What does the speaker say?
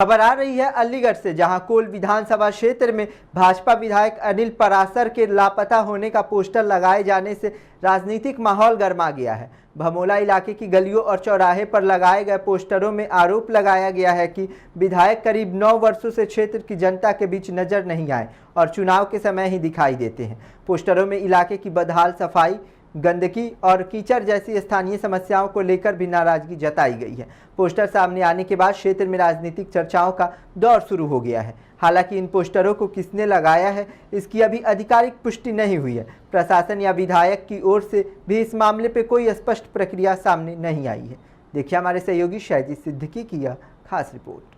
खबर आ रही है अलीगढ़ से, जहां कोल विधानसभा क्षेत्र में भाजपा विधायक अनिल परासर के लापता होने का पोस्टर लगाए जाने से राजनीतिक माहौल गर्मा गया है। भमोला इलाके की गलियों और चौराहे पर लगाए गए पोस्टरों में आरोप लगाया गया है कि विधायक करीब 9 वर्षों से क्षेत्र की जनता के बीच नजर नहीं आए और चुनाव के समय ही दिखाई देते हैं। पोस्टरों में इलाके की बदहाल सफाई, गंदगी और कीचड़ जैसी स्थानीय समस्याओं को लेकर भी नाराजगी जताई गई है। पोस्टर सामने आने के बाद क्षेत्र में राजनीतिक चर्चाओं का दौर शुरू हो गया है। हालांकि इन पोस्टरों को किसने लगाया है, इसकी अभी आधिकारिक पुष्टि नहीं हुई है। प्रशासन या विधायक की ओर से भी इस मामले पर कोई स्पष्ट प्रक्रिया सामने नहीं आई है। देखिए हमारे सहयोगी शहजी सिद्दीकी की यह खास रिपोर्ट।